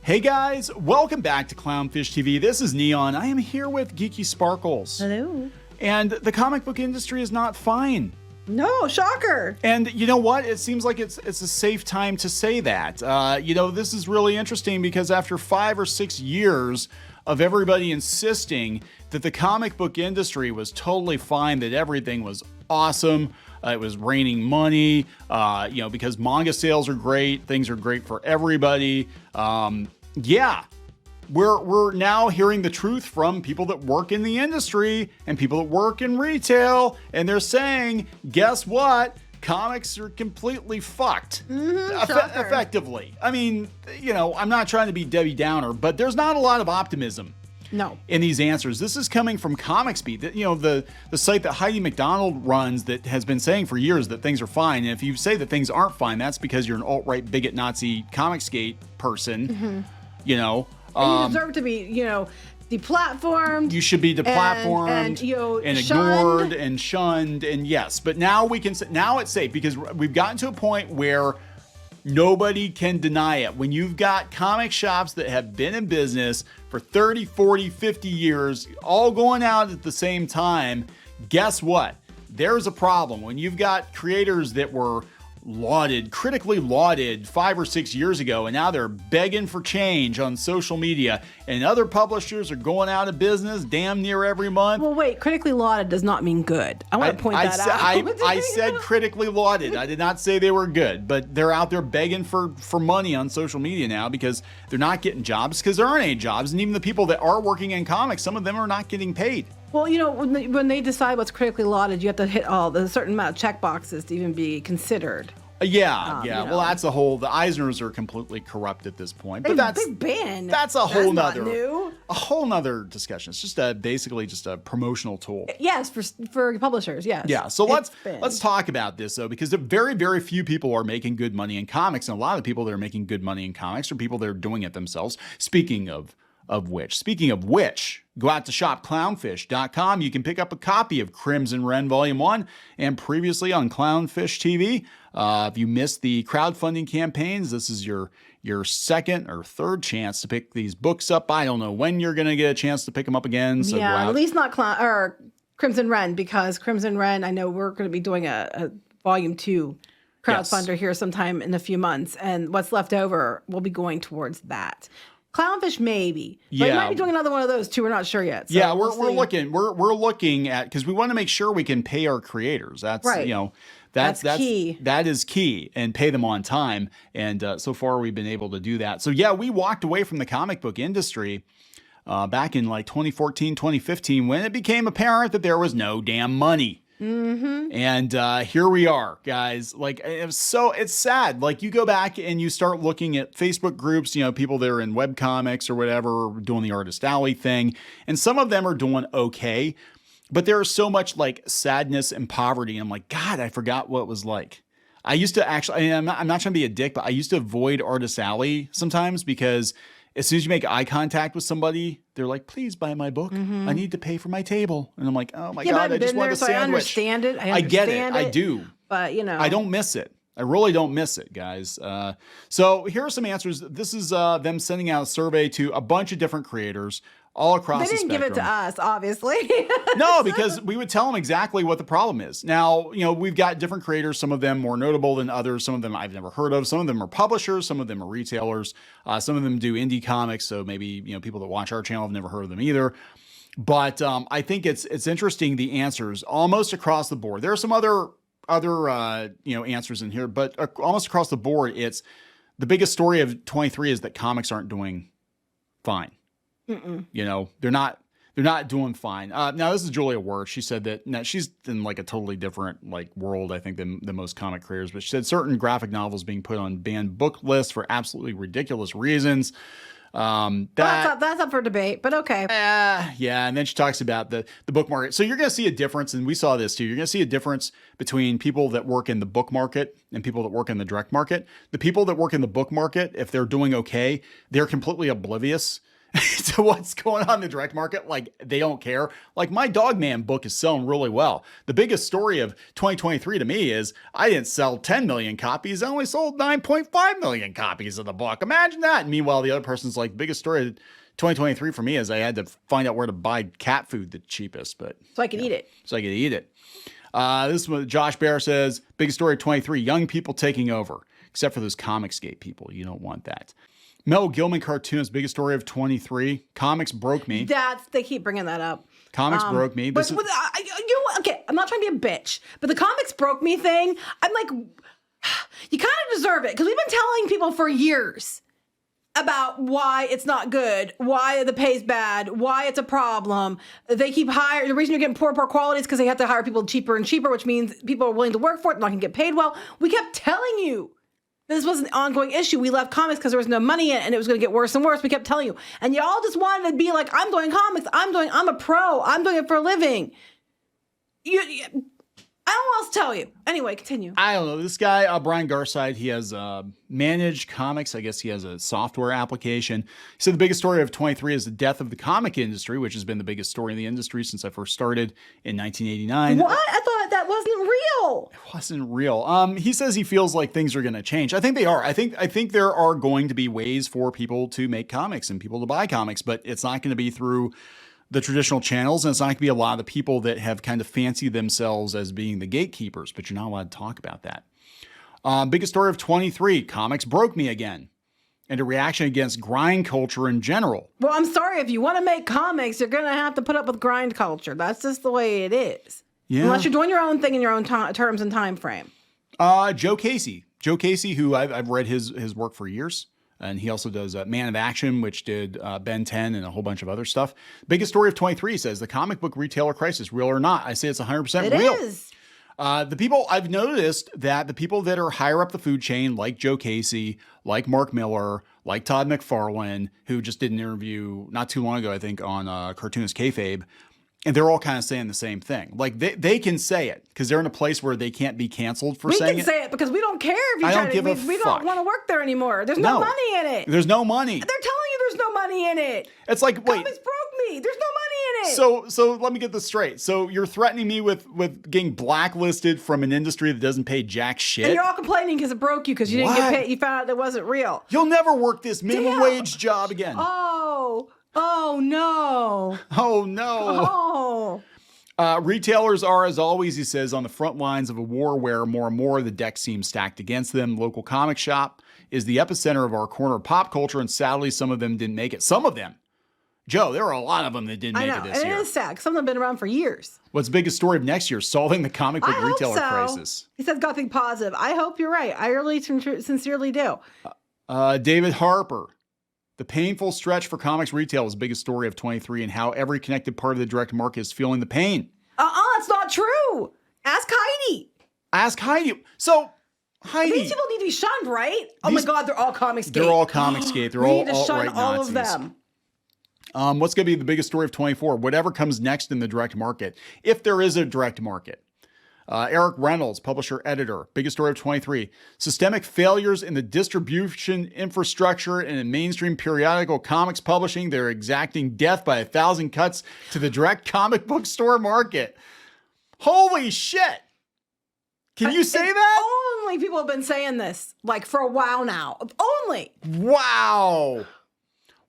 Hey guys, welcome back to Clownfish TV. This is Neon. I am here with Geeky Sparkles. Hello. And the comic book industry is not fine. No, shocker. And you know what? It seems like it's a safe time to say that. This is really interesting because after 5 or 6 years of everybody insisting that the comic book industry was totally fine, that everything was awesome, it was raining money, because manga sales are great, things are great for everybody. We're now hearing the truth from people that work in the industry and people that work in retail, and they're saying, guess what? Comics are completely fucked. Effectively. I mean, I'm not trying to be Debbie Downer, but there's not a lot of optimism. No. In these answers. This is coming from ComicsBeat, the site that Heidi McDonald runs that has been saying for years that things are fine. And if you say that things aren't fine, that's because you're an alt-right bigot Nazi Comicsgate person. Mm-hmm. And you deserve to be, deplatformed. You should be deplatformed and ignored and shunned. And yes, but now now it's safe because we've gotten to a point where nobody can deny it. When you've got comic shops that have been in business for 30, 40, 50 years, all going out at the same time, guess what? There's a problem. When you've got creators that were critically lauded 5 or 6 years ago, and now they're begging for change on social media, and other publishers are going out of business damn near every month. Well, wait, critically lauded does not mean good. I want to point that out. I said critically lauded. I did not say they were good, but they're out there begging for money on social media now because they're not getting jobs because there aren't any jobs, and even the people that are working in comics, some of them are not getting paid. Well, when they decide what's critically lauded, you have to hit a certain amount of check boxes to even be considered. Well, that's the Eisners are completely corrupt at this point. But they've been. That's a whole nother new. A whole nother discussion. It's just basically a promotional tool. Yes, for publishers. Yes. Yeah. So let's talk about this though, because very, very few people are making good money in comics, and a lot of the people that are making good money in comics are people that are doing it themselves. Speaking of which, go out to shopclownfish.com. You can pick up a copy of Crimson Wren Volume 1 and previously on Clownfish TV. If you missed the crowdfunding campaigns, this is your second or third chance to pick these books up. I don't know when you're going to get a chance to pick them up again. So at least not Crimson Wren, because Crimson Wren, I know we're going to be doing a Volume 2 crowdfunder here sometime in a few months, and what's left over will be going towards that. Clownfish, maybe. But we might be doing another one of those too. We're not sure yet. So we're looking. We're looking at, because we want to make sure we can pay our creators. That's right. That's key. That is key, and pay them on time. And so far, we've been able to do that. So we walked away from the comic book industry back in like 2014, 2015, when it became apparent that there was no damn money. Mm-hmm. And here we are, guys. Like, it's sad. Like, you go back and you start looking at Facebook groups, people that are in webcomics or whatever, doing the Artist Alley thing, and some of them are doing okay, but there is so much like sadness and poverty. And I'm like, God, I forgot what it was like. I used to actually, I'm not trying to be a dick, but I used to avoid Artist Alley sometimes because as soon as you make eye contact with somebody, they're like, please buy my book. I need to pay for my table. And I'm like, oh my God, I just want a sandwich. I understand it. I get it. I do. But, I don't miss it. I really don't miss it, guys. So here are some answers. This is them sending out a survey to a bunch of different creators all across the spectrum. They didn't give it to us, obviously. No, because we would tell them exactly what the problem is. Now, we've got different creators, some of them more notable than others. Some of them I've never heard of. Some of them are publishers. Some of them are retailers. Some of them do indie comics. So maybe, people that watch our channel have never heard of them either. But I think it's interesting, the answers almost across the board. There are some other answers in here, but almost across the board, it's the biggest story of 23 is that comics aren't doing fine. They're not doing fine. Now this is Julia Wirth. She said that now she's in like a totally different world, I think, than most comic creators, but she said certain graphic novels being put on banned book lists for absolutely ridiculous reasons. That's up for debate, but okay. And then she talks about the book market. So you're going to see a difference, and we saw this too. You're going to see a difference between people that work in the book market and people that work in the direct market. The people that work in the book market, if they're doing okay, they're completely oblivious. to what's going on in the direct market. Like, they don't care. Like, my Dogman book is selling really well. The biggest story of 2023 to me is I didn't sell 10 million copies. I only sold 9.5 million copies of the book. Imagine that. And meanwhile, the other person's like, biggest story of 2023 for me is I had to find out where to buy cat food the cheapest. But so I could eat it. So I could eat it. This is what Josh Bear says. Biggest story of 23, young people taking over. Except for those Comicsgate people. You don't want that. Mel Gilman, cartoonist, biggest story of 23. Comics broke me. They keep bringing that up. Comics broke me. Okay, I'm not trying to be a bitch, but the comics broke me thing, I'm like, you kind of deserve it. Because we've been telling people for years about why it's not good, why the pay's bad, why it's a problem. They keep hiring. The reason you're getting poor quality is because they have to hire people cheaper and cheaper, which means people are willing to work for it, not going to get paid well. We kept telling you this was an ongoing issue. We left comics because there was no money in it and it was going to get worse and worse. We kept telling you. And y'all just wanted to be like, I'm doing comics. I'm a pro. I'm doing it for a living. I don't know what else to tell you. Anyway, continue. I don't know. This guy, Brian Garside, he has managed comics. I guess he has a software application. He said the biggest story of 23 is the death of the comic industry, which has been the biggest story in the industry since I first started in 1989. What? I thought that wasn't real. It wasn't real. He says he feels like things are going to change. I think they are. I think there are going to be ways for people to make comics and people to buy comics, but it's not going to be through the traditional channels, and it's not going to be a lot of the people that have kind of fancied themselves as being the gatekeepers, but you're not allowed to talk about that. Biggest story of 23, comics broke me again, and a reaction against grind culture in general. Well, I'm sorry, if you want to make comics, you're going to have to put up with grind culture. That's just the way it is. Yeah. Unless you're doing your own thing in your own terms and time frame. Joe Casey, who I've read his work for years. And he also does Man of Action, which did Ben 10 and a whole bunch of other stuff. Biggest story of 23 says the comic book retailer crisis, real or not? I say it's 100% real. It is. I've noticed that the people that are higher up the food chain, like Joe Casey, like Mark Miller, like Todd McFarlane, who just did an interview not too long ago, I think, on Cartoonist Kayfabe, and they're all kind of saying the same thing. Like, they can say it because they're in a place where they can't be canceled for saying it. We can say it because we don't care if you try to. We don't want to work there anymore. There's no money in it. There's no money. They're telling you there's no money in it. It's like, wait. Comics broke me. There's no money in it. So let me get this straight. So you're threatening me with getting blacklisted from an industry that doesn't pay jack shit? And you're all complaining because it broke you because you didn't get paid. You found out it wasn't real. You'll never work this minimum wage job again. Oh, no. Oh, no. Oh. Retailers are, as always, he says, on the front lines of a war where more and more the deck seems stacked against them. Local comic shop is the epicenter of our corner of pop culture, and sadly, some of them didn't make it. Some of them. Joe, there are a lot of them that didn't make it this year. It is sad. Some of them have been around for years. What's the biggest story of next year? Solving the comic book retailer crisis. He says, "Gotta think positive." I hope you're right. I really sincerely do. David Harper. The painful stretch for comics retail is the biggest story of 23 and how every connected part of the direct market is feeling the pain. It's not true. Ask Heidi. So, Heidi. These people need to be shunned, right? Oh my God, they're all Comicsgate. They're all Comicsgate. They're all alt-right Nazis. We need to shun all of them. What's going to be the biggest story of 24? Whatever comes next in the direct market, if there is a direct market. Eric Reynolds, publisher, editor. Biggest story of 23. Systemic failures in the distribution infrastructure and in mainstream periodical comics publishing. They're exacting death by 1,000 cuts to the direct comic book store market. Holy shit. Can you say that? Only people have been saying this like for a while now. Only. Wow.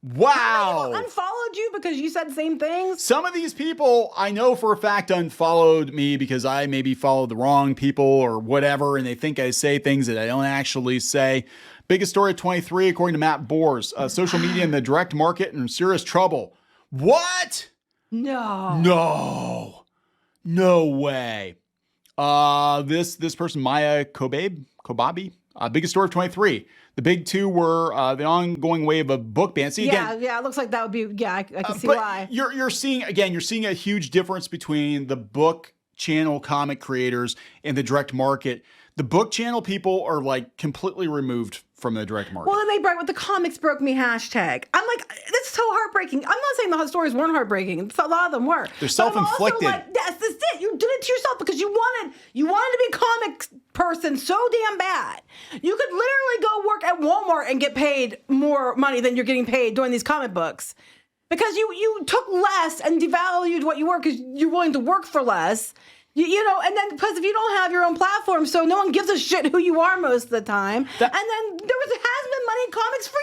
How many people unfollowed you because you said the same things? Some of these people I know for a fact unfollowed me because I maybe followed the wrong people or whatever, and they think I say things that I don't actually say. Biggest story of 23, according to Matt Bors. Social media in the direct market in serious trouble. What? No way. This person, Maya Kobabi. Biggest story of 23. The big two were the ongoing wave of book bans. See, again, it looks like that would be, I can see why. You're seeing a huge difference between the book channel comic creators and the direct market. The book channel people are like completely removed from the direct market. Well, then they brought with the comics broke me hashtag. I'm like, that's so heartbreaking. I'm not saying the stories weren't heartbreaking. A lot of them were. They're self-inflicted. But I'm also like, that's it. You did it to yourself because you wanted to be a comic person so damn bad. You could literally go work at Walmart and get paid more money than you're getting paid doing these comic books. because you took less and devalued what you were because you're willing to work for less. You know, and then because if you don't have your own platform, so no one gives a shit who you are most of the time. And then has been money in comics for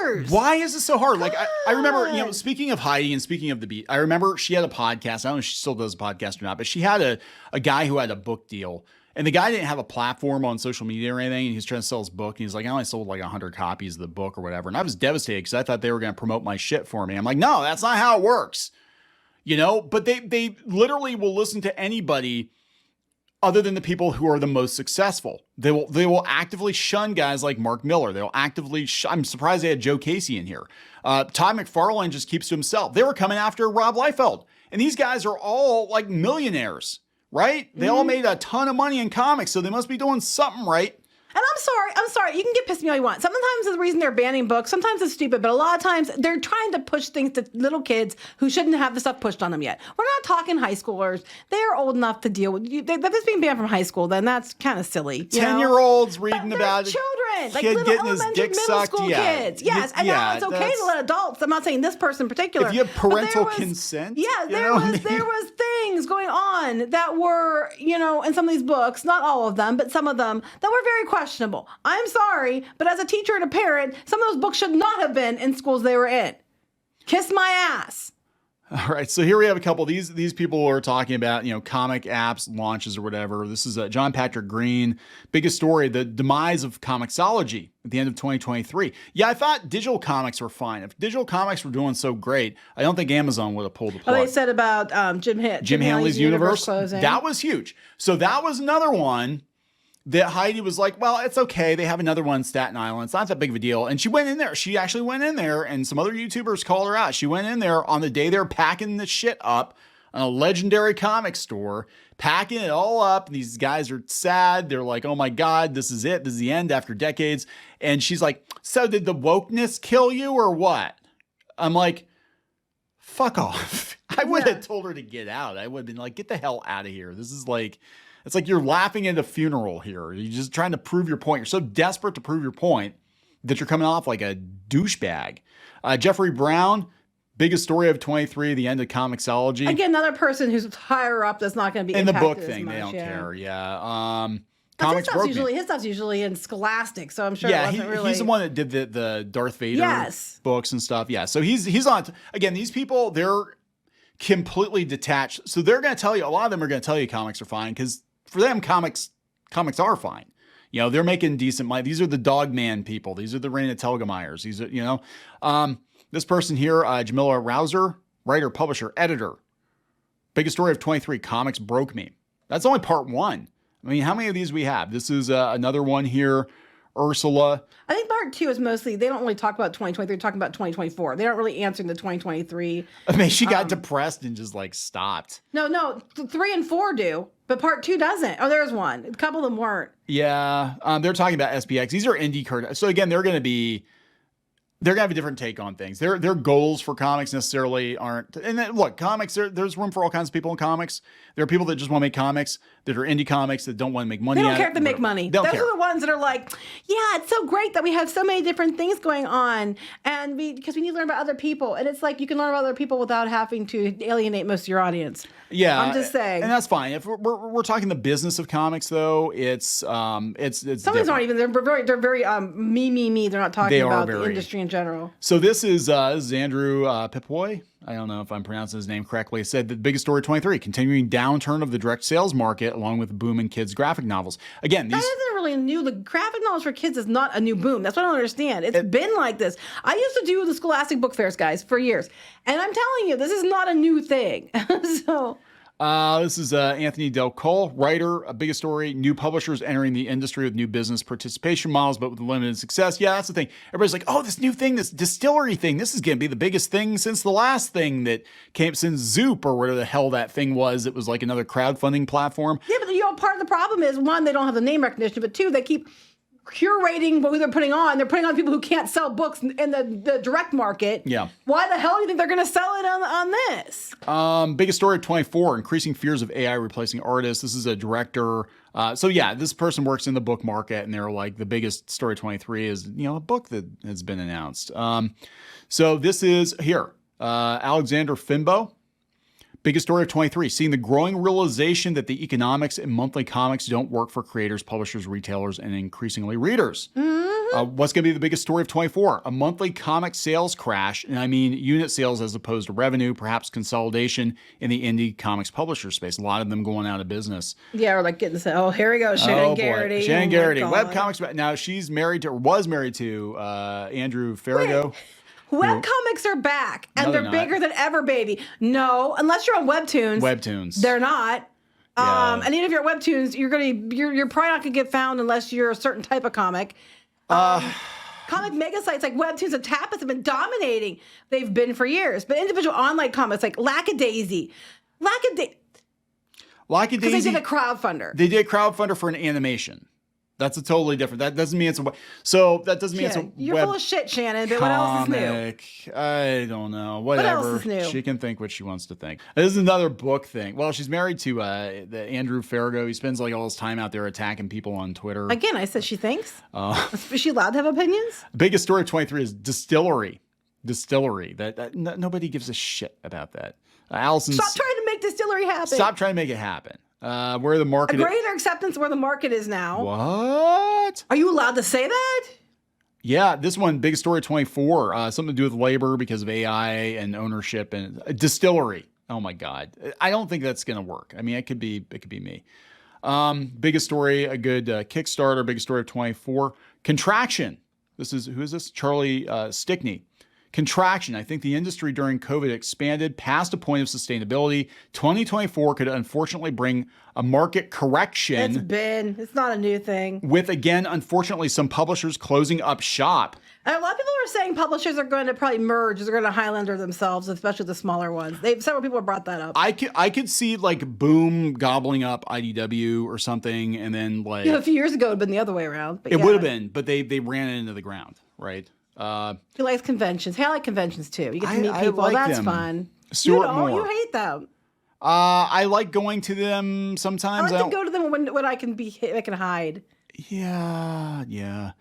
years. Why is it so hard? Like I remember, you know, speaking of Heidi and speaking of the Beat, I remember she had a podcast. I don't know if she still does a podcast or not, but she had a guy who had a book deal. And the guy didn't have a platform on social media or anything. And he was trying to sell his book. And he's like, I only sold like 100 copies of the book or whatever. And I was devastated because I thought they were going to promote my shit for me. I'm like, no, that's not how it works. You know, but they literally will listen to anybody other than the people who are the most successful. They will actively shun guys like Mark Miller. They'll actively I'm surprised they had Joe Casey in here. Todd McFarlane just keeps to himself. They were coming after Rob Liefeld. And these guys are all like millionaires, right? They all made a ton of money in comics, so they must be doing something right. And I'm sorry. You can get pissed at me all you want. Sometimes the reason they're banning books, sometimes it's stupid, but a lot of times they're trying to push things to little kids who shouldn't have the stuff pushed on them yet. We're not talking high schoolers. They're old enough to deal with you. If it's being banned from high school, then that's kind of silly. 10-year-olds reading about children, like kid little getting his elementary, dick middle sucked. school kids. Yes, and now it's okay to let adults. I'm not saying this person in particular. If you have parental consent. Yeah, there was things going on that were, you know, in some of these books, not all of them, but some of them that were very questionable. I'm sorry, but as a teacher and a parent, some of those books should not have been in schools they were in. Kiss my ass. All right, so here we have a couple. These people are talking about, you know, comic apps launches or whatever. This is John Patrick Green. Biggest story, the demise of Comixology at the end of 2023. Yeah, I thought digital comics were fine. If digital comics were doing so great, I don't think Amazon would have pulled the plug. Oh, they said about Jim Hanley's universe closing. That was huge. So that was another one that Heidi was like, well, it's okay. They have another one in Staten Island. It's not that big of a deal. And she went in there. She actually went in there, and some other YouTubers called her out. She went in there on the day they're packing the shit up on a legendary comic store, packing it all up. These guys are sad. They're like, oh my God, this is it. This is the end after decades. And she's like, so did the wokeness kill you or what? I'm like, fuck off. I would have told her to get out. I would have been like, get the hell out of here. This is like... It's like you're laughing at a funeral here. You're just trying to prove your point. You're so desperate to prove your point that you're coming off like a douchebag. Jeffrey Brown, biggest story of 23, the end of Comixology. Again, another person who's higher up that's not going to be in the book as thing. much, They don't care. Yeah. Comics his stuff's usually in Scholastic, so I'm sure it wasn't really. He's the one that did the Darth Vader books and stuff. Yeah. So he's on. Again, these people, they're completely detached. So they're going to tell you, a lot of them are going to tell you comics are fine because for them, comics are fine. You know, they're making decent money. These are the Dogman people. These are the Raina Telgemeyers. These are, you know, this person here, Jamila Rouser, writer, publisher, editor. Biggest story of 23, comics broke me. That's only part one. I mean, how many of these we have? This is another one here. Ursula. I think part two is mostly, they don't really talk about 2023, they're talking about 2024. They don't really answer the 2023. I mean, she got depressed and just like stopped. No, 3 and 4 do, but part 2 doesn't. Oh, there's one. A couple of them weren't. Yeah, they're talking about SPX. These are indie cards. So again, they're going to have a different take on things. Their goals for comics necessarily aren't. And then, look, comics, there's room for all kinds of people in comics. There are people that just want to make comics, that are indie comics, that don't want to make money. They don't care if they make money. Those are the ones that are like, yeah, it's so great that we have so many different things going on, and because we need to learn about other people. And it's like you can learn about other people without having to alienate most of your audience. Yeah, I'm just saying, and that's fine. If we're talking the business of comics, though, it's some of these aren't even. They're very me. They're not talking about the industry in general. So this is Andrew Pipoy. I don't know if I'm pronouncing his name correctly. It said the biggest story 23, continuing downturn of the direct sales market, along with boom in kids' graphic novels. Again, that isn't really new. The graphic novels for kids is not a new boom. That's what I don't understand. It's been like this. I used to do the Scholastic book fairs, guys, for years, and I'm telling you, this is not a new thing. So. This is Anthony Del Cole, writer, a biggest story, new publishers entering the industry with new business participation models, but with limited success. Yeah, that's the thing. Everybody's like, oh, this new thing, this Distillery thing, this is going to be the biggest thing since the last thing that came since Zoop or whatever the hell that thing was. It was like another crowdfunding platform. Yeah, but part of the problem is, one, they don't have the name recognition, but two, they keep curating what they're putting on. They're putting on people who can't sell books in the direct market. Yeah. Why the hell do you think they're going to sell it on this? Biggest story 24, increasing fears of AI replacing artists. This is a director. So yeah, this person works in the book market, and they're like, the biggest story 23 is, a book that has been announced. So this is here. Alexander Finbo. Biggest story of 23, seeing the growing realization that the economics in monthly comics don't work for creators, publishers, retailers, and increasingly readers. What's going to be the biggest story of 24? A monthly comic sales crash, and I mean unit sales as opposed to revenue, perhaps consolidation in the indie comics publisher space. A lot of them going out of business. Yeah, we're like getting to, oh, here we go, Shannon Garrity. Shannon Garrity, webcomics. Now, she's married to, or was married to Andrew Fargo. Wait. Webcomics are back, and they're bigger than ever, baby. No, unless you're on Webtoons. Webtoons. They're not. Yeah. And even if you're at Webtoons, you're probably not gonna get found unless you're a certain type of comic. Comic mega sites like Webtoons and Tapas have been dominating. They've been for years. But individual online comics like Lackadaisy. Because they did a crowdfunder. They did a crowdfunder for an animation. That's a totally different. That doesn't mean it's a. So that doesn't mean it's a. You're full of shit, Shannon. But what else is new? I don't know. Whatever. What else is new? She can think what she wants to think. This is another book thing. Well, she's married to the Andrew Fargo. He spends like all his time out there attacking people on Twitter. Again, I said she thinks. Is she allowed to have opinions? Biggest story of 23 is Distillery. That nobody gives a shit about that. Alison. Stop trying to make Distillery happen. Stop trying to make it happen. Where the market a greater acceptance where the market is now. What? Are you allowed to say that? Yeah, this one, biggest story of 24, something to do with labor because of AI and ownership and Distillery. Oh my God. I don't think that's going to work. I mean, it could be me. Biggest story, a good Kickstarter, biggest story of 24. Contraction. Who is this? Charlie Stickney. Contraction. I think the industry during COVID expanded past a point of sustainability. 2024 could unfortunately bring a market correction. It's not a new thing. With, again, unfortunately, some publishers closing up shop. And a lot of people are saying publishers are going to probably merge. They're going to Highlander themselves, especially the smaller ones. Several people have brought that up. I could see like Boom gobbling up IDW or something, and then like a few years ago it would have been the other way around. But it would have been, but they ran it into the ground, right? He likes conventions. Hey, I like conventions too. You get to meet people. Like That's them. Fun. Stuart Moore. You hate them. I like going to them sometimes. I like to go to them when I can hide. Yeah.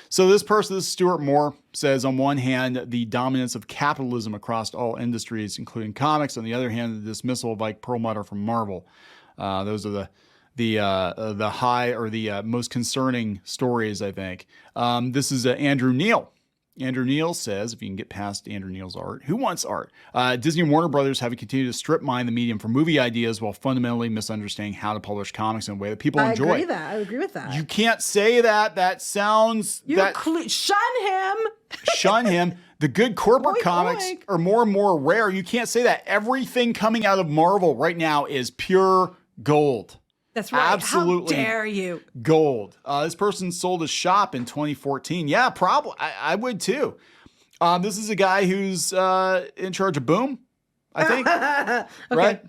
So this Stuart Moore, says on one hand, the dominance of capitalism across all industries, including comics. On the other hand, the dismissal of like Perlmutter from Marvel. Those are the high or the most concerning stories, I think. This is Andrew Neal. Andrew Neal says, if you can get past Andrew Neal's art, who wants art? Disney and Warner Brothers have continued to strip mine the medium for movie ideas while fundamentally misunderstanding how to publish comics in a way that people enjoy. I agree with that. You can't say that. That sounds... Shun him. Shun him. The good corporate comics are more and more rare. You can't say that. Everything coming out of Marvel right now is pure gold. That's right. Absolutely. How dare you? Gold. This person sold his shop in 2014. Yeah, probably. I would too. This is a guy who's in charge of Boom, I think. Okay. Right?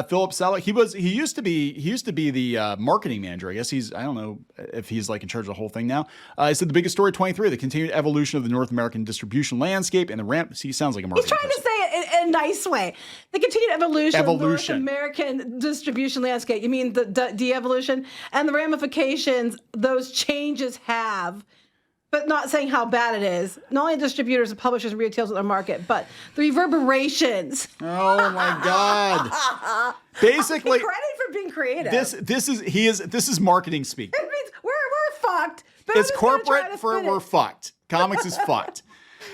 Philip Selleck. He used to be the marketing manager. I guess I don't know if he's like in charge of the whole thing now. He said the biggest story 23, the continued evolution of the North American distribution landscape and the ramp. See, he sounds like a marketing He's trying person. to say it in a nice way. The continued evolution of the North American distribution landscape. You mean the de-evolution and the ramifications those changes have. But not saying how bad it is. Not only distributors and publishers and retailers in the market, but the reverberations. Oh my God! Basically, credit for being creative. This is marketing speak. It means we're fucked. But It's corporate for we're fucked. Comics is fucked.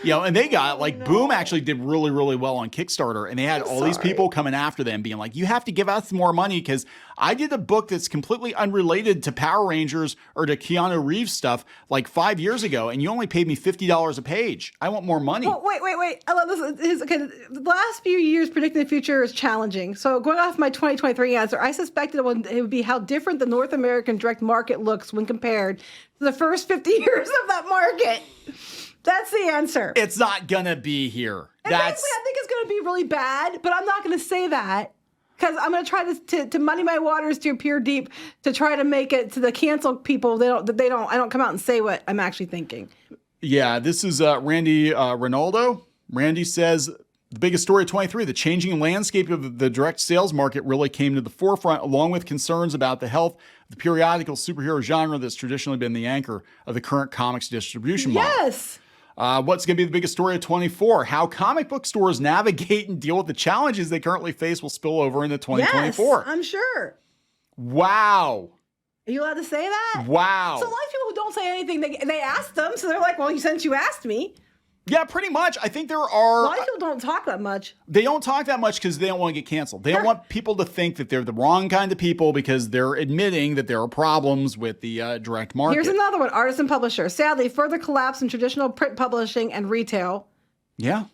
And they got Boom actually did really, really well on Kickstarter, and they had all these people coming after them being like, you have to give us more money because I did a book that's completely unrelated to Power Rangers or to Keanu Reeves stuff 5 years ago, and you only paid me $50 a page. I want more money. Well, wait. I love this. The last few years predicting the future is challenging. So going off my 2023 answer, I suspected it would be how different the North American direct market looks when compared to the first 50 years of that market. That's the answer. It's not gonna be here. And basically, I think it's gonna be really bad, but I'm not gonna say that because I'm gonna try to muddy my waters to appear deep to try to make it to the cancel people. I don't come out and say what I'm actually thinking. Yeah, this is Randy Ronaldo. Randy says the biggest story of 23, the changing landscape of the direct sales market really came to the forefront, along with concerns about the health of the periodical superhero genre that's traditionally been the anchor of the current comics distribution model. Yes. What's going to be the biggest story of 24? How comic book stores navigate and deal with the challenges they currently face will spill over into 2024. Yes, I'm sure. Wow. Are you allowed to say that? Wow. So a lot of people who don't say anything, they ask them, so they're like, well, since you asked me. Yeah, pretty much. I think there are... A lot of people don't talk that much. They don't talk that much because they don't want to get canceled. They don't want people to think that they're the wrong kind of people because they're admitting that there are problems with the direct market. Here's another one, artist and publisher. Sadly, further collapse in traditional print publishing and retail. Yeah.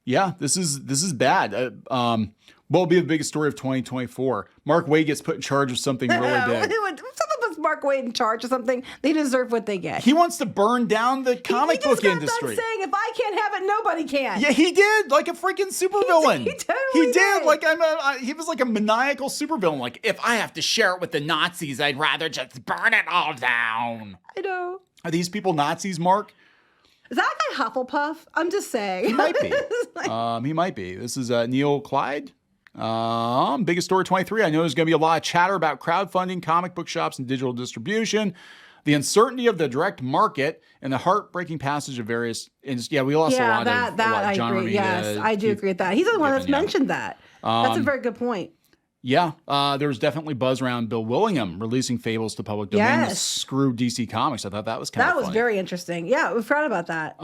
Yeah, this is bad. What will be the biggest story of 2024? Mark Waid gets put in charge of something really big. Something puts Mark Waid in charge of something. They deserve what they get. He wants to burn down the comic book industry. He just got done saying, if I can't have it, nobody can. Yeah, he did, like a freaking supervillain. He totally did. Like he was like a maniacal supervillain. Like, if I have to share it with the Nazis, I'd rather just burn it all down. I know. Are these people Nazis, Mark? Is that guy Hufflepuff? I'm just saying. He might be. He might be. This is Neil Clyde. Biggest story 23. I know there's going to be a lot of chatter about crowdfunding, comic book shops, and digital distribution. The uncertainty of the direct market and the heartbreaking passage of various. Yeah, we lost a lot of I John agree. Romita, Yes, I do agree with that. He's the one that's mentioned that. That's a very good point. Yeah, there was definitely buzz around Bill Willingham releasing Fables to public domain to screw DC Comics. I thought that was kind of funny. That was very interesting. Yeah, we forgot about that.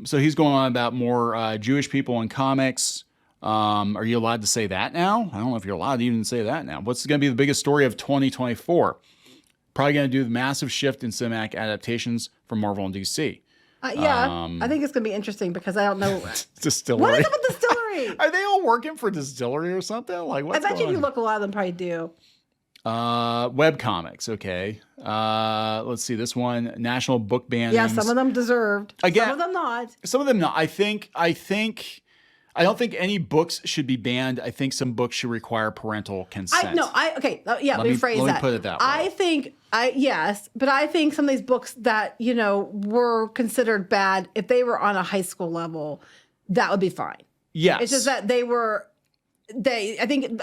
So he's going on about more Jewish people in comics. Are you allowed to say that now? I don't know if you're allowed to even say that now. What's going to be the biggest story of 2024? Probably going to do the massive shift in cinematic adaptations from Marvel and DC. I think it's going to be interesting because I don't know. Distillery. What is up with Distillery? Are they all working for Distillery or something? Like, what's I bet going you on? look, a lot of them probably do. Web comics, okay. Let's see this one. National book bannings. Yeah, some of them deserved. Again, some of them not. Some of them not. I don't think any books should be banned. I think some books should require parental consent. Let me rephrase that. Let me put it that way. But I think some of these books that, were considered bad, if they were on a high school level, that would be fine. Yes. It's just that I think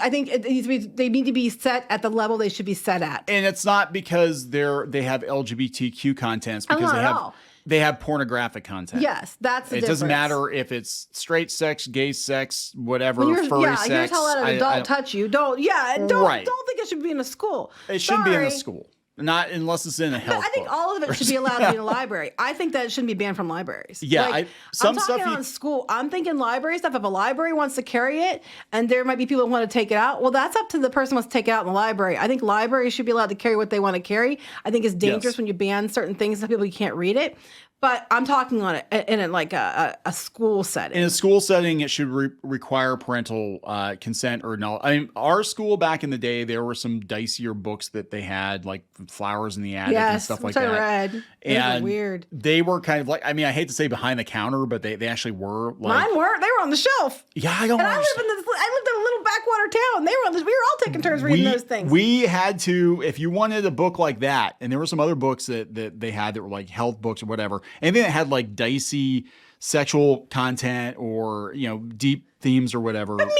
they need to be set at the level they should be set at. And it's not because they have LGBTQ contents, because they have pornographic content. Yes, that's the difference. It doesn't matter if it's straight sex, gay sex, whatever, furry sex. Here's how let an adult touch you. Don't think it should be in a school. It shouldn't be in a school. Not unless it's in a health book. I think all of it should be allowed to be in a library. I think that it shouldn't be banned from libraries. Yeah, I'm talking on school. I'm thinking library stuff. If a library wants to carry it, and there might be people who want to take it out, well, that's up to the person who wants to take it out in the library. I think libraries should be allowed to carry what they want to carry. I think it's dangerous when you ban certain things, some people you can't read it. But I'm talking on it in a school setting. In a school setting, it should require parental consent or no. I mean, our school back in the day, there were some dicier books that they had, like Flowers in the Attic and stuff like that. Yes, which I read. And weird. They were kind of like, I mean, I hate to say behind the counter, but they actually were. Like, mine weren't. They were on the shelf. Yeah, I don't. And I lived in a little backwater town. We were all taking turns reading those things. We had to, if you wanted a book like that, and there were some other books that they had that were like health books or whatever, anything that had like dicey sexual content or deep themes or whatever. I mean,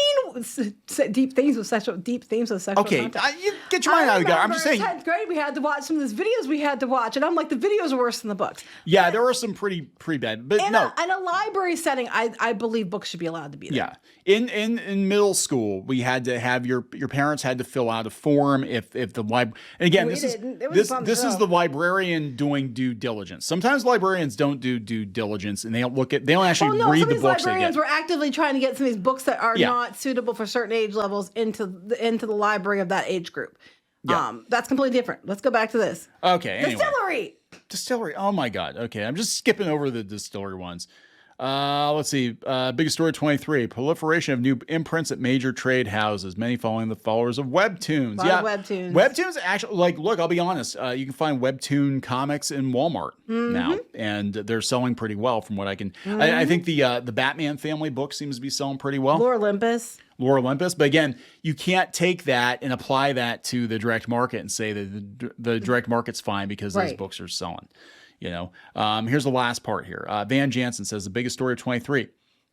deep themes of sexual content. Okay, you get your mind out of the gutter. I'm just saying. In 10th grade, we had to watch some of these videos we had to watch, and I'm like, the videos are worse than the books. Yeah, there were some pretty bad, but in a library setting, I believe books should be allowed to be there. Yeah, in middle school, we had to have your parents had to fill out a form if the library. And again, this is the librarian doing due diligence. Sometimes librarians don't do due diligence, and they don't actually read the books. Librarians were actively trying to get some of these books that are not suitable for certain age levels into the library of that age group. Yeah. That's completely different. Let's go back to this. Okay. Anyway. Distillery. Oh my God. Okay. I'm just skipping over the Distillery ones. Let's see. Biggest story 23. Proliferation of new imprints at major trade houses, many following the followers of Webtoons. Webtoons. Webtoons actually, look, I'll be honest. You can find Webtoon comics in Walmart now, and they're selling pretty well from what I can. I think the Batman family book seems to be selling pretty well. Lore Olympus. But again, you can't take that and apply that to the direct market and say that the direct market's fine because those books are selling. Here's the last part here. Van Jansen says the biggest story of 23.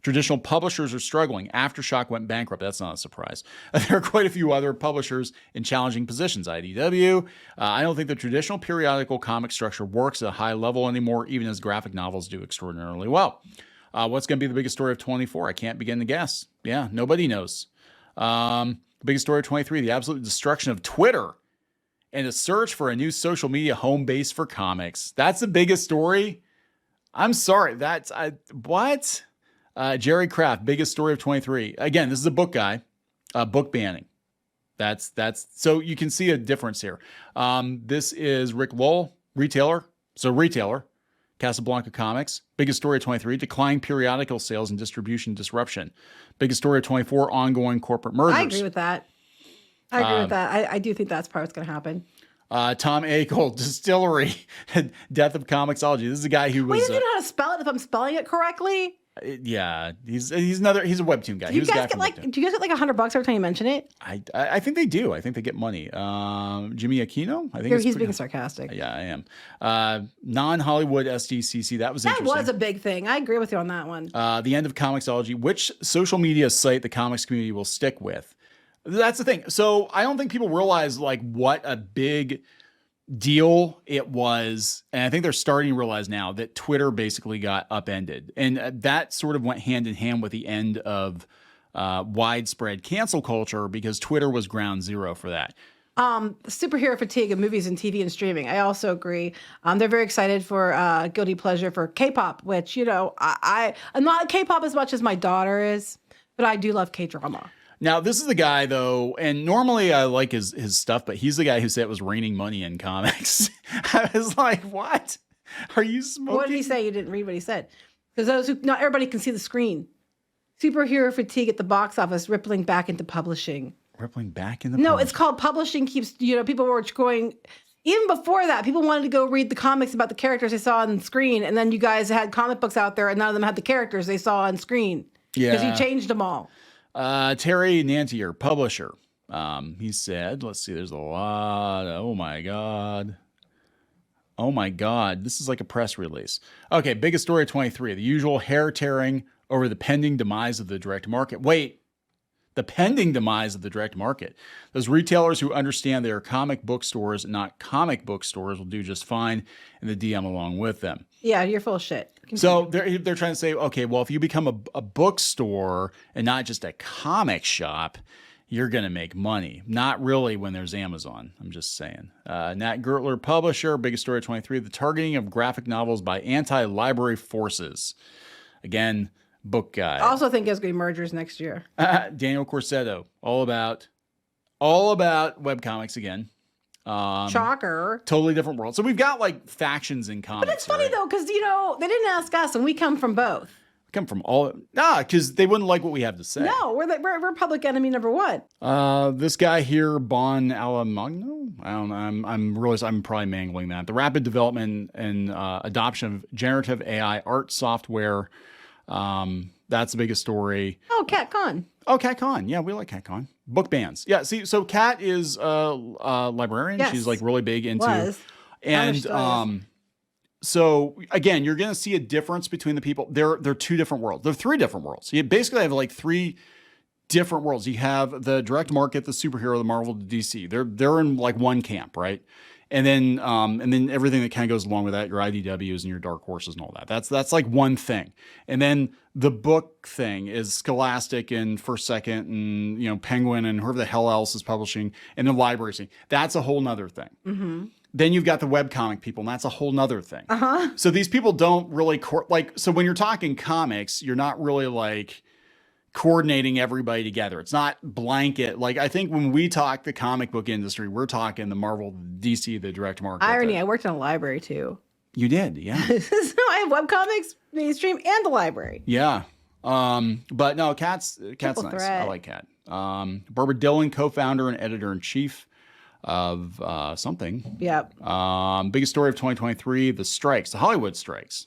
Traditional publishers are struggling. Aftershock went bankrupt. That's not a surprise. There are quite a few other publishers in challenging positions. IDW. I don't think the traditional periodical comic structure works at a high level anymore, even as graphic novels do extraordinarily well. What's going to be the biggest story of 24? I can't begin to guess. Yeah, nobody knows. The biggest story of 23, the absolute destruction of Twitter and a search for a new social media home base for comics. That's the biggest story. I'm sorry. What? Jerry Kraft, biggest story of 23. Again, this is a book guy. Book banning. That's so you can see a difference here. This is Rick Lowell, retailer. Casablanca Comics. Biggest story of 23, declining periodical sales and distribution disruption. Biggest story of 24, ongoing corporate mergers. I agree with that. I do think that's probably what's going to happen. Tom Akel, Distillery, Death of Comicsology. This is a guy who was. Wait, doesn't know how to spell it if I'm spelling it correctly? Yeah, he's a webtoon guy. Do you guys get like $100 every time you mention it? I think they do. I think they get money. Jimmy Aquino. I think he's being sarcastic. Yeah, I am. Non-Hollywood SDCC. That was interesting. That was a big thing. I agree with you on that one. The end of Comicsology. Which social media site the comics community will stick with? That's the thing. So I don't think people realize like what a big deal it was. And I think they're starting to realize now that Twitter basically got upended. And that sort of went hand in hand with the end of widespread cancel culture, because Twitter was ground zero for that. Superhero fatigue of movies and TV and streaming. I also agree. They're very excited for guilty pleasure for K-pop, which, I'm not K-pop as much as my daughter is, but I do love K-drama. Now, this is the guy, though, and normally I like his stuff, but he's the guy who said it was raining money in comics. I was like, what? Are you smoking? What did he say? You didn't read what he said. Because not everybody can see the screen. Superhero fatigue at the box office, rippling back into publishing. Rippling back into No, it's called publishing keeps, people were going, even before that, people wanted to go read the comics about the characters they saw on screen, and then you guys had comic books out there, and none of them had the characters they saw on screen. Yeah. Because you changed them all. Terry Nantier, publisher. He said, let's see, there's a lot. Oh my God. This is like a press release. Okay. Biggest story of 23, the usual hair tearing over the pending demise of the direct market. Wait, the pending demise of the direct market. Those retailers who understand they are comic book stores, not comic book stores, will do just fine, and the DM along with them. Yeah, you're full of shit. Continue. So they're trying to say, okay, well, if you become a bookstore and not just a comic shop, you're going to make money. Not really when there's Amazon. I'm just saying. Nat Gertler, publisher, biggest story of 23, the targeting of graphic novels by anti-library forces. Again, book guy. I also think there's going to be mergers next year. Daniel Corsetto, all about webcomics again. Shocker. Totally different world. So we've got like factions in comics. But it's funny though, because they didn't ask us, and we come from both. We come from all because they wouldn't like what we have to say. No, we're public enemy number one. This guy here, Bon Alamagno. I don't know. I'm probably mangling that. The rapid development and adoption of generative AI art software. That's the biggest story. Oh, CatCon. Yeah, we like CatCon. Book bans. Yeah, see, so Kat is a librarian. Yes. She's like really big into so again, you're going to see a difference between the people. They're two different worlds. They're three different worlds. You basically have like three different worlds. You have the direct market, the superhero, the Marvel, the DC. They're in like one camp, right? And then everything that kind of goes along with that, your IDWs and your Dark Horses and all that. That's like one thing. And then the book thing is Scholastic and First Second and Penguin and whoever the hell else is publishing, and the library thing. That's a whole nother thing. Mm-hmm. Then you've got the webcomic people, and that's a whole nother thing. Uh-huh. So these people don't really so when you're talking comics, you're not really like coordinating everybody together. It's not blanket. Like I think when we talk the comic book industry, we're talking the Marvel, DC, the direct market. Irony, I worked in a library too. You did, yeah. So I have webcomics, mainstream, and the library. Yeah. But no, Kat's nice. I like Kat. Barbara Dillon, co-founder and editor-in-chief of something. Yep. Biggest story of 2023, the strikes, the Hollywood strikes.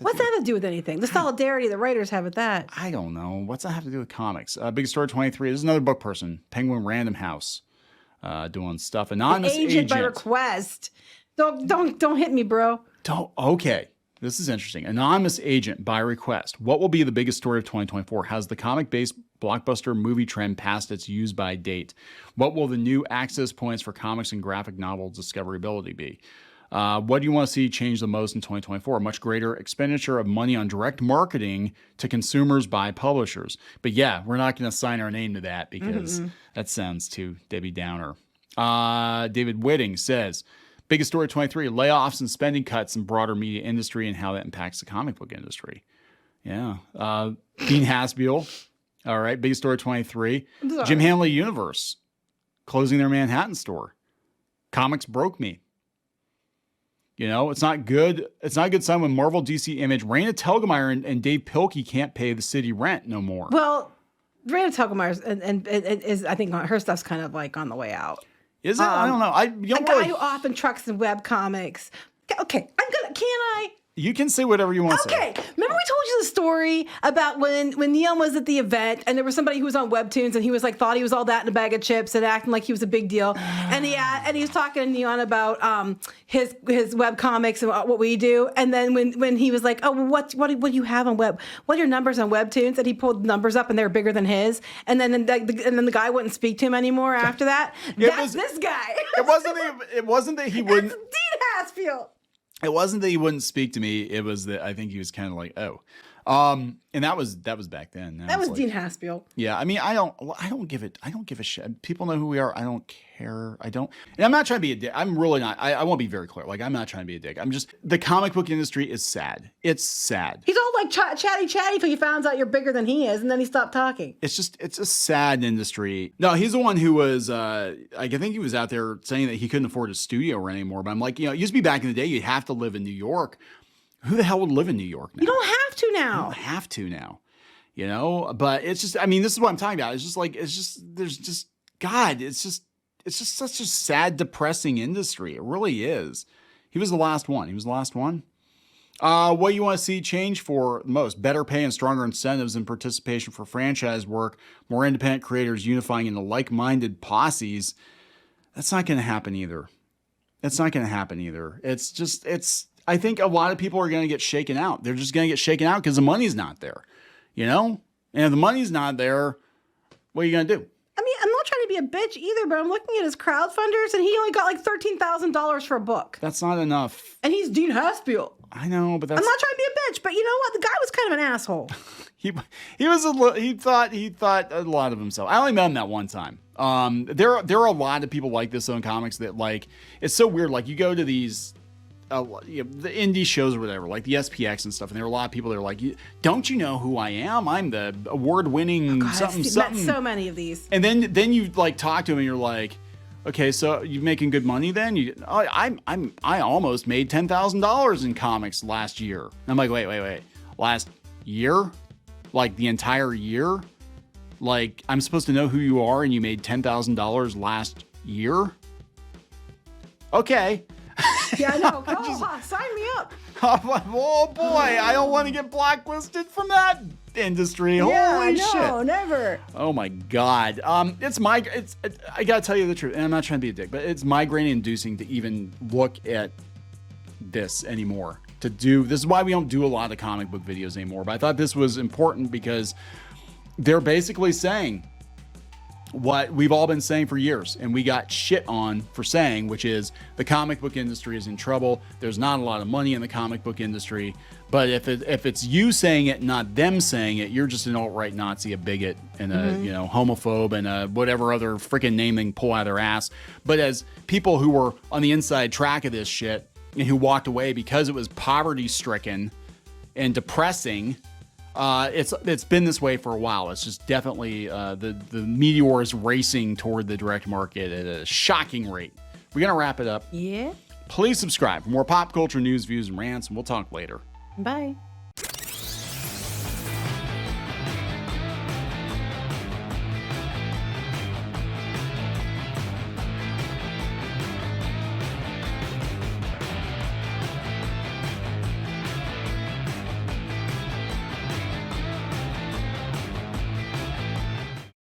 What's that have to do with anything? The solidarity the writers have with that. I don't know. What's that have to do with comics? Biggest story of 23. This is another book person, Penguin Random House, doing stuff. Anonymous agent by request. Don't hit me, bro. Okay. This is interesting. Anonymous agent by request. What will be the biggest story of 2024? Has the comic-based blockbuster movie trend passed its use-by date? What will the new access points for comics and graphic novel discoverability be? What do you want to see change the most in 2024? A much greater expenditure of money on direct marketing to consumers by publishers. But yeah, we're not going to sign our name to that because that sounds too Debbie Downer. David Whitting says, biggest story of 23, layoffs and spending cuts in broader media industry and how that impacts the comic book industry. Yeah. Dean Haspiel. All right. Biggest story of 23. Jim Hanley Universe closing their Manhattan store. Comics broke me. You know, it's not good. It's not a good sign when Marvel, DC, Image, Raina Telgemeier and Dave Pilkey can't pay the city rent no more. Well, Raina Telgemeier and is I think her stuff's kind of like on the way out. Is it? I don't know. A guy who often trucks in web comics. Okay, can I? You can say whatever you want to say. Okay. Remember we told you the story about when Neon was at the event and there was somebody who was on Webtoons and he was like, thought he was all that in a bag of chips and acting like he was a big deal. And he was talking to Neon about his web comics and what we do. And then when he was like, oh, well, what do you have on web? What are your numbers on Webtoons? And he pulled numbers up and they were bigger than his. And then the guy wouldn't speak to him anymore after that. This guy. It wasn't that he wouldn't. It's Dean Haspiel. It wasn't that he wouldn't speak to me. It was that I think he was kind of like, oh, and that was back then. That was like, Dean Haspiel. Yeah, I mean, I don't give a shit. People know who we are. I don't care. And I'm not trying to be a dick. I'm really not. I want to be very clear. Like, I'm not trying to be a dick. I'm just, the comic book industry is sad. It's sad. He's all like chatty till he finds out you're bigger than he is, and then he stopped talking. It's a sad industry. No, he's the one who was, I think he was out there saying that he couldn't afford a studio rent anymore. But I'm like, it used to be back in the day, you'd have to live in New York. Who the hell would live in New York now? You don't have to now. You don't have to now. But it's just, I mean, this is what I'm talking about. It's just such a sad, depressing industry. It really is. He was the last one. What do you want to see change for most? Better pay and stronger incentives and participation for franchise work, more independent creators unifying into like-minded posses. That's not going to happen either. I think a lot of people are going to get shaken out. They're just going to get shaken out because the money's not there, And if the money's not there, what are you going to do? I mean, I'm not trying to be a bitch either, but I'm looking at his crowdfunders, and he only got like $13,000 for a book. That's not enough. And he's Dean Haspiel. I know, but that's... I'm not trying to be a bitch, but you know what? The guy was kind of an asshole. he thought a lot of himself. I only met him that one time. There are a lot of people like this in comics that, like, it's so weird. Like, you go to these... the indie shows or whatever, like the SPX and stuff, and there are a lot of people that are like, don't you know who I am? I'm the award-winning something. Met so many of these. And then you like talk to him and you're like, okay, so you making good money then? I almost made $10,000 in comics last year. And I'm like, wait. Last year? Like the entire year? Like, I'm supposed to know who you are and you made $10,000 last year? Okay. Yeah, I know. Sign me up. Oh boy, I don't want to get blacklisted from that industry. Yeah, Holy shit. No, never. Oh my God. I gotta tell you the truth, and I'm not trying to be a dick, but it's migraine inducing to even look at this anymore. This is why we don't do a lot of comic book videos anymore. But I thought this was important because they're basically saying what we've all been saying for years, and we got shit on for saying, which is the comic book industry is in trouble. There's not a lot of money in the comic book industry, but if it's you saying it, not them saying it, you're just an alt-right Nazi, a bigot, and a homophobe, and a whatever other freaking name they can pull out of their ass. But as people who were on the inside track of this shit and who walked away because it was poverty-stricken and depressing. It's been this way for a while. It's just definitely the meteor is racing toward the direct market at a shocking rate. We're gonna wrap it up. Yeah. Please subscribe for more pop culture news, views, and rants, and we'll talk later. Bye.